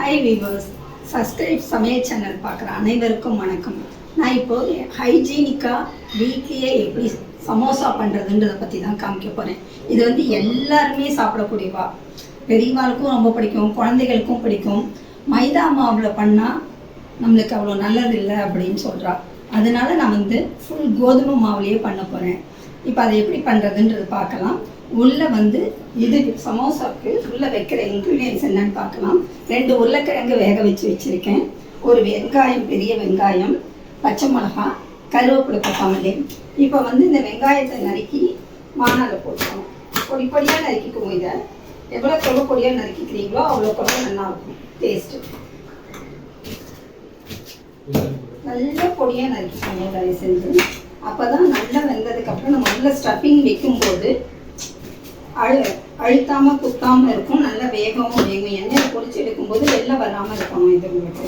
Hi viewers, subscribe சமையல் channel பார்க்குற அனைவருக்கும் வணக்கம். நான் இப்போது ஹைஜீனிக்காக வீட்லேயே எப்படி சமோசா பண்ணுறதுன்றதை பற்றி தான் காமிக்க போகிறேன். இது வந்து எல்லாருமே சாப்பிடக்கூடியவா, பெரியவாளுக்கும் ரொம்ப பிடிக்கும், குழந்தைகளுக்கும் பிடிக்கும். மைதா மாவில் பண்ணால் நம்மளுக்கு அவ்வளோ நல்லதில்லை அப்படின்னு சொல்கிறா. அதனால நான் வந்து ஃபுல் கோதுமை மாவுலேயே பண்ண போகிறேன். இப்போ அதை எப்படி பண்ணுறதுன்றது பார்க்கலாம். உள்ளே வந்து இது சமோசாவுக்கு உள்ளே வைக்கிற இன்க்ரீடியன்ஸ் என்னன்னு பார்க்கலாம். 2 உருளைக்கிழங்கு வேக வச்சு வச்சுருக்கேன். ஒரு வெங்காயம், பெரிய வெங்காயம், பச்சை மிளகா, கருவேப்பிலை, கொத்தமல்லி. இப்போ வந்து இந்த வெங்காயத்தை நறுக்கி வானலில் போட்டுக்கணும். பொடி பொடியாக நறுக்கிக்குவோம். இதை எவ்வளோ கொள்ள பொடியாக நறுக்கிக்கிறீங்களோ அவ்வளோ கொள்ள நல்லாயிருக்கும் டேஸ்ட்டு. நல்ல பொடியாக நறுக்கிக்கணும் தயவு செஞ்சு. அப்போ தான் நல்லா வெந்ததுக்கப்புறம் நம்ம உள்ள ஸ்டஃபிங் வைக்கும்போது அழுத்தாமல் குத்தாமல் இருக்கும். நல்லா வேகவும் வேகும். எண்ணெயில் பொரிச்சு எடுக்கும்போது வெளில வராமல் இருக்கணும். இது உங்களுக்கு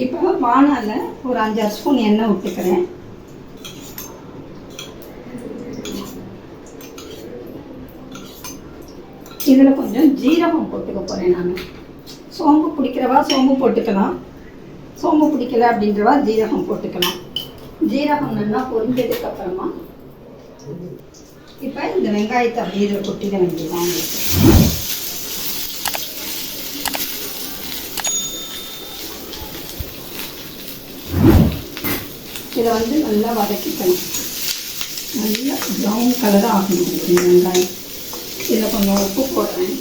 இப்போ வானலில் ஒரு 5-6 ஸ்பூன் எண்ணெய் விட்டுக்கிறேன். இதில் கொஞ்சம் ஜீரகம் போட்டுக்க போகிறேன். நான் சோம்பு பிடிக்கிறவா சோம்பு போட்டுக்கலாம், சோம்பு பிடிக்கல அப்படின்றவா ஜீரகம் போட்டுக்கலாம். ஜீரகம் நல்லா பொரிஞ்சதுக்கு அப்புறமா இப்போ இந்த வெங்காயத்தை அப்படியே இதில் கொட்டிக்க வேண்டியதான். இதை வந்து நல்லா வதக்கிக்கணும். நல்லா ப்ரௌன் கலராக ஆகணும் இந்த வெங்காயம். இதில் கொஞ்சம் உப்பு போடுறேன்.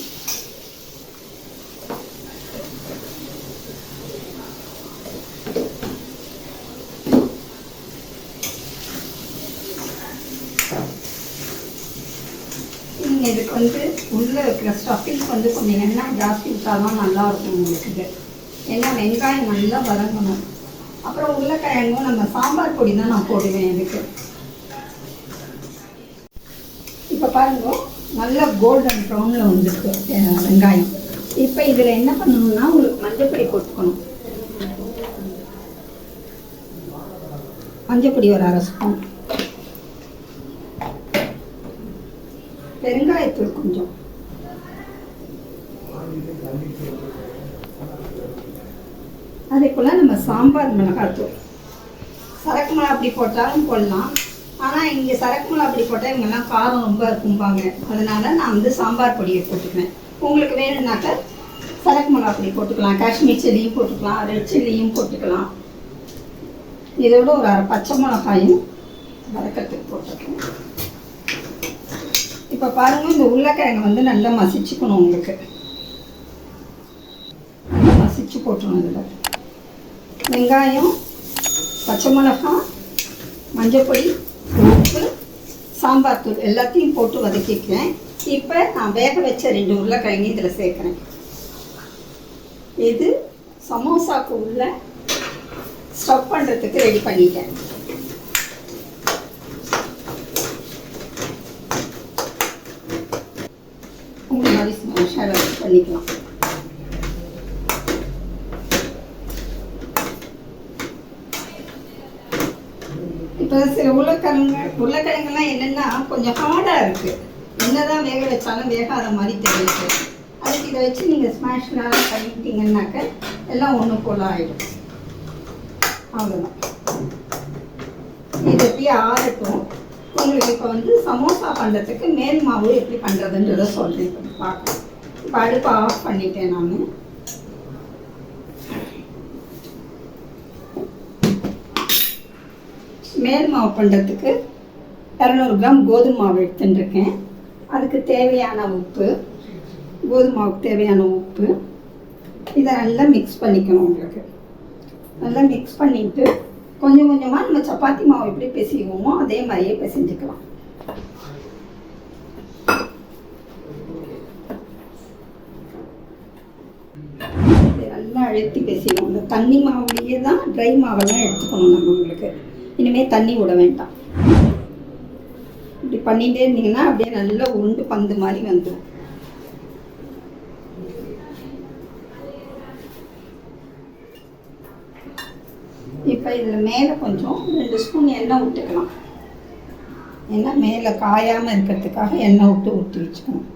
இதுக்கு வந்து உள்ளே இருக்கிற ஸ்டஃபிங்க்கு வந்து கொஞ்சம் எண்ணெய் ஜாஸ்தி விட்டாலும் நல்லாயிருக்கும் உங்களுக்கு. இது ஏன்னா வெங்காயம் நல்லா வதங்கணும். அப்புறம் உருளைக்கிழங்கும் நம்ம சாம்பார் பொடி தான் நான் போடுவேன் இதுக்கு. இப்போ பாருங்க, நல்லா கோல்டன் ப்ரௌனில் வந்துருக்கு வெங்காயம். இப்போ இதில் என்ன பண்ணணும்னா உங்களுக்கு மஞ்சப்பொடி போட்டுக்கணும். மஞ்சப்பொடி ஒரு 1/2 ஸ்பூன், பெருங்காயத்தூள் கொஞ்சம், அதே போல் நம்ம சாம்பார் மிளகாத்தூள். சரக்கு மிளகா அப்படி போட்டாலும் போடலாம். ஆனால் இங்கே சரக்கு மிளகா அப்படி போட்டால் இவங்கெல்லாம் காரம் ரொம்ப இருக்கும்பாங்க. அதனால் நான் வந்து சாம்பார் பொடியை போட்டுக்குவேன். உங்களுக்கு வேணும்னாக்க சரக்கு மிளகா அப்படி போட்டுக்கலாம், காஷ்மீர் சில்லியும் போட்டுக்கலாம், ரெட் சில்லியும் போட்டுக்கலாம். இதோட ஒரு 1/2 பச்சை மிளகாயும் வதக்கத்துக்கு போட்டுக்கலாம். இப்போ பாருங்கள், இந்த உருளைக்கிழங்கு வந்து நல்லா மசிச்சுக்கணும். உங்களுக்கு நல்லா மசிச்சு போட்டணும். இதில் வெங்காயம், பச்சை மிளகாய், மஞ்சப்பொடி, உப்பு, சாம்பார் தூள் எல்லாத்தையும் போட்டு வதக்கிக்கிறேன். இப்போ நான் வேக வச்ச 2 உருளைக்கிழங்கு இதில் சேர்க்குறேன். இது சமோசாவுக்கு உள்ள ஸ்டஃப் பண்ணுறதுக்கு ரெடி பண்ணிட்டேன். பண்ணிக்கலாம். இப்போ சில உருளைக்கிழங்குலாம் என்னென்னா கொஞ்சம் ஹார்டாக இருக்குது. என்னதான் வேக வச்சாலும் வேகாத மாதிரி தெரியுது. அதுக்கு இதை வச்சு நீங்கள் ஸ்மாஷ்லாம் பண்ணிட்டீங்கன்னாக்க எல்லாம் ஒன்று போல் ஆகிடும். அவ்வளோதான். இது எப்படி ஆறட்டும். உங்களுக்கு இப்போ வந்து சமோசா பண்ணுறதுக்கு மேல் மாவு எப்படி பண்ணுறதுன்றதை சொல்கிறேன். இப்போ பார்க்கலாம். இப்போ அடுப்பு ஆஃப் பண்ணிட்டேன். நான் மேல் மாவு பண்ணுறதுக்கு 200 கிராம் கோதுமை மாவு எடுத்துட்டுருக்கேன். அதுக்கு தேவையான உப்பு, கோதுமை மாவுக்கு தேவையான உப்பு, இதை நல்லா மிக்ஸ் பண்ணிக்கணும். உங்களுக்கு நல்லா மிக்ஸ் பண்ணிவிட்டு கொஞ்சம் கொஞ்சமாக நம்ம சப்பாத்தி மாவு எப்படி பிசைவோமோ அதே மாதிரியே பிசைஞ்சிக்கலாம். நல்லா அழுத்தி பிசைவோம். இந்த தண்ணி மாவுலேயே தான் ட்ரை மாவெல்லாம் எடுத்துக்கணும் நம்ம. உங்களுக்கு இனிமேல் தண்ணி விட வேண்டாம். இப்படி பண்ணிகிட்டே இருந்தீங்கன்னா அப்படியே நல்லா உருண்டு பந்து மாதிரி வந்துடும். இப்போ இதில் மேலே கொஞ்சம் 2 ஸ்பூன் எண்ணெய் விட்டுக்கலாம். ஏன்னா மேலே காயாமல் இருக்கிறதுக்காக எண்ணெய் விட்டு ஊற்றி வச்சுக்கணும்.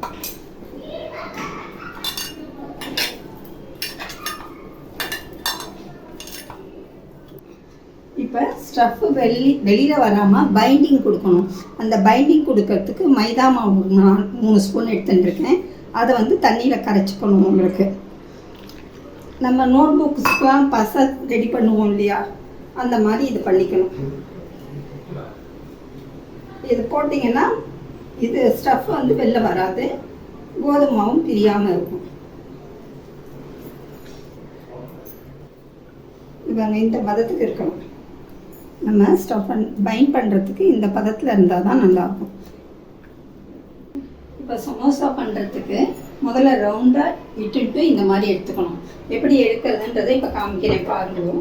இப்போ ஸ்டஃப்பு வெளியில் வராமல் பைண்டிங் கொடுக்கணும். அந்த பைண்டிங் கொடுக்கறதுக்கு மைதா மாவு 3 ஸ்பூன் எடுத்துட்டுருக்கேன். அதை வந்து தண்ணியில் கரைச்சிக்கணும். உங்களுக்கு நம்ம நோட் புக்ஸ்க்கெலாம் பசை ரெடி பண்ணுவோம் இல்லையா, அந்த மாதிரி இது பண்ணிக்கணும். இது போட்டிங்கன்னா இது ஸ்டஃப் வந்து வெளில வராது, கோதுமாவும் பிரியாமல் இருக்கும். இவங்க இந்த பதத்துக்கு இருக்கணும். நம்ம ஸ்டஃப் பைண்ட் பண்ணுறதுக்கு இந்த பதத்தில் இருந்தால் தான் நல்லாயிருக்கும். இப்போ சமோசா பண்ணுறதுக்கு முதல்ல ரவுண்டாக இட்டுட்டு இந்த மாதிரி எடுத்துக்கணும். எப்படி எடுக்கிறதுன்றதை இப்போ காமிக்கிறேன் பாருங்க.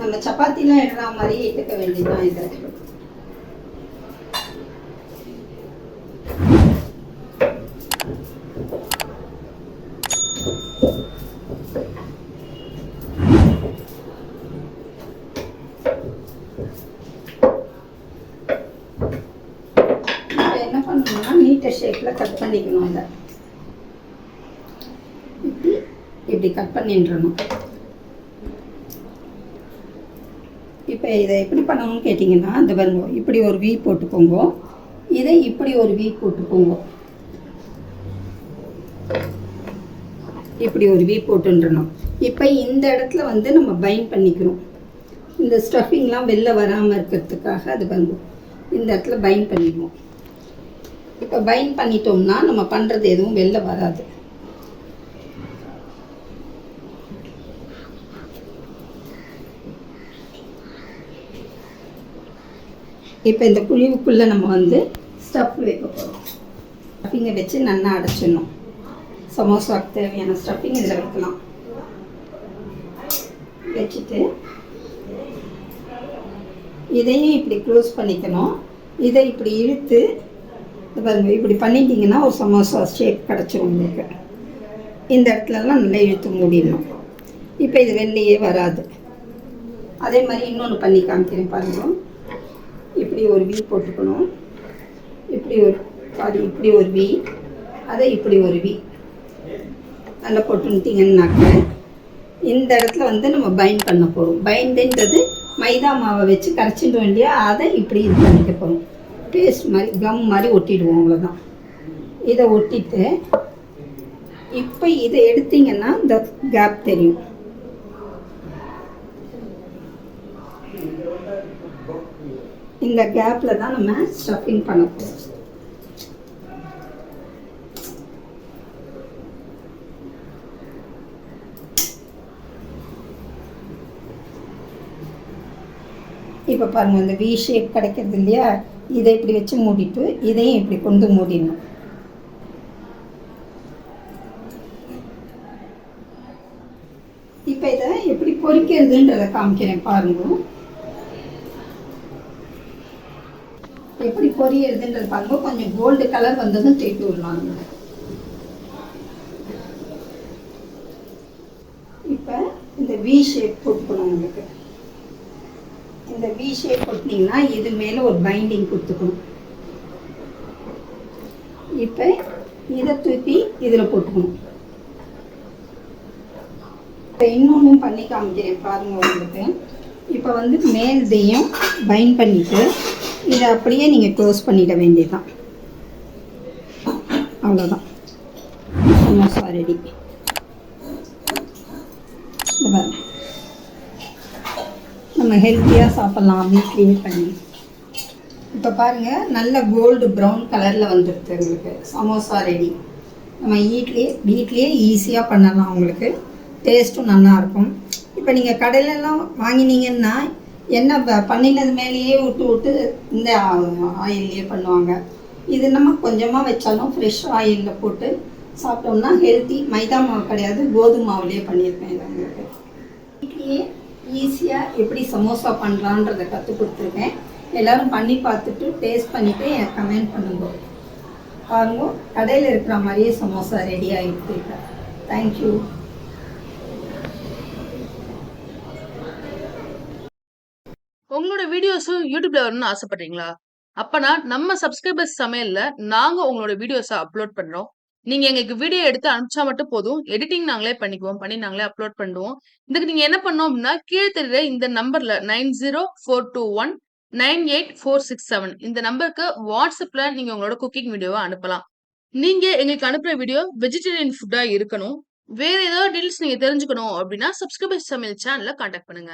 நம்ம சப்பாத்திலாம் எடுக்கிற மாதிரியே எடுக்க வேண்டியதுதான். இதை என்ன பண்ணணும்னா நீட்டர் ஷேப்பில் கட் பண்ணிக்கணும். அதை இப்படி கட் பண்ணிட்டுறணும். இப்போ இதை எப்படி பண்ணணும்னு கேட்டிங்கன்னா, அந்த பாருங்க, இப்படி ஒரு வீ போட்டுக்கோங்க, இதை இப்படி ஒரு வீ போட்டுக்கோங்க, இப்படி ஒரு வீ போட்டுன்றணும். இப்போ இந்த இடத்துல வந்து நம்ம பைண்ட் பண்ணிக்கிறோம். இந்த ஸ்டஃபிங்லாம் வெளில வராமல் இருக்கிறதுக்காக அது வந்து இந்த இடத்துல பைண்ட் பண்ணிடுவோம். இப்போ பைண்ட் பண்ணிட்டோம்னா நம்ம பண்ணுறது எதுவும் வெளில வராது. இப்போ இந்த குழிவுக்குள்ளே நம்ம வந்து ஸ்டஃப் வைக்க போகிறோம். ஸ்டஃபிங்கை வச்சு நல்லா அடைச்சிடணும். சமோசாவுக்கு தேவையான ஸ்டஃபிங் இதில் வைக்கலாம். வச்சுட்டு இதையும் இப்படி க்ளோஸ் பண்ணிக்கணும். இதை இப்படி இழுத்து பாருங்க, இப்படி பண்ணிட்டீங்கன்னா ஒரு சமோசா ஷேப் கிடச்சிரும் உங்களுக்கு. இந்த இடத்துலலாம் நல்லா இழுத்து மூடிடணும். இப்போ இது வெளியே வராது. அதே மாதிரி இன்னொன்று பண்ணி காமிக்கிறேன் பாருங்கள். இப்படி ஒரு வீ போட்டுக்கணும், இப்படி ஒரு இப்படி ஒரு வீ, அதை இப்படி ஒரு வீ நல்லா போட்டுட்டீங்கன்னாக்க இந்த இடத்துல வந்து நம்ம பைண்ட் பண்ண போகிறோம். பைண்டுன்றது மைதா மாவை வச்சு கரைச்சிட்டு இல்லையா, அதை இப்படி இது பண்ணிக்க போகிறோம். பேஸ்ட் மாதிரி கம் மாதிரி ஒட்டிடுவோம், அவ்வளோதான். இதை ஒட்டிட்டு இப்போ இதை எடுத்திங்கன்னா இந்த கேப் தெரியும். இந்த கேப்பில் தான் நம்ம ஸ்டஃபிங் பண்ண போகிறோம். இப்போ பாருங்கள், இந்த வி ஷேப் கிடைக்கிறது இல்லையா, இதை இப்படி வச்சு மூடிட்டு இதையும் இப்படி கொண்டு மூடிடணும். இப்போ இதை எப்படி பொரிக்கிறதுன்றதை காமிக்கிறேன் பாருங்க. எப்படி பொரியறதுன்றது பாருங்க. கொஞ்சம் கோல்டு கலர் வந்ததும் தேய்த்து விடலாம். இப்போ இந்த வி ஷேப் போட்டுக்கணும். உங்களுக்கு இந்த வி ஷேப் போட்டிங்கன்னா இது மேலே ஒரு பைண்டிங் கொடுத்துக்கணும். இப்போ இதை தூக்கி இதில் போட்டுக்கணும். இப்போ இன்னொன்றும் பண்ணி காமிக்கிறேன் பாருங்க உங்களுக்கு. இப்போ வந்து மேல்தையும் பைண்ட் பண்ணிவிட்டு இதை அப்படியே நீங்கள் க்ளோஸ் பண்ணிட வேண்டியதுதான். அவ்வளோதான், சமோசா ரெடி. இந்த பாருங்க, நம்ம ஹெல்த்தியாக சாப்பிட்லாம் வீட்லேயே பண்ணி. இப்போ பாருங்கள், நல்ல கோல்டு ப்ரௌன் கலரில் வந்துடுது உங்களுக்கு. சமோசா ரெடி. நம்ம வீட்லேயே ஈஸியாக பண்ணலாம். உங்களுக்கு டேஸ்ட்டும் நல்லாயிருக்கும். இப்போ நீங்கள் கடையிலலாம் வாங்கினீங்கன்னா எண்ணெய் பண்ணினது மேலேயே விட்டு இந்த ஆயில்லையே பண்ணுவாங்க. இது நம்ம கொஞ்சமாக வச்சாலும் ஃப்ரெஷ் ஆயிலில் போட்டு சாப்பிட்டோம்னா ஹெல்த்தி. மைதா மாவு கிடையாது, கோதுமை மாவுலேயே பண்ணியிருக்கேன். இது உங்களுக்கு வீட்லேயே ஈஸியாக எப்படி சமோசா பண்ணலான்றதை கற்றுக் கொடுத்துருக்கேன். எல்லோரும் பண்ணி பார்த்துட்டு டேஸ்ட் பண்ணிவிட்டு எனக்கு கமெண்ட் பண்ணுங்க. பாருங்க, கடையில் இருக்கிற மாதிரியே சமோசா ரெடி ஆகிடுது. தேங்க்யூ. உங்களோட வீடியோஸும் வீடியோஸும் யூடியூப்ல வரணும்னு ஆசைப்படுறீங்களா? அப்பனா நம்ம சப்ஸ்கிரைபர்ஸ் சமையல்ல நாங்க உங்களோட வீடியோஸ அப்லோட் பண்றோம். நீங்க எங்களுக்கு வீடியோ எடுத்து அனுப்பிச்சா மட்டும் போதும். எடிட்டிங் நாங்களே பண்ணிக்குவோம். பண்ணி நாங்களே அப்லோட் பண்ணுவோம். இதுக்கு நீங்க என்ன பண்ணணும் அப்படின்னா, கீழ தெரியிற இந்த நம்பர்ல 9042198467 இந்த நம்பருக்கு WhatsAppல நீங்க உங்களோட குக்கிங் வீடியோவ அனுப்பலாம். நீங்க எங்களுக்கு அனுப்புற வீடியோ வெஜிடேரியன் ஃபுட்டா இருக்கணும். வேற ஏதாவது டீல்ஸ் நீங்க தெரிஞ்சுக்கணும் அப்படின்னா, சப்ஸ்கிரைபர்ஸ் சமையல் சேனல கான்டாக்ட் பண்ணுங்க.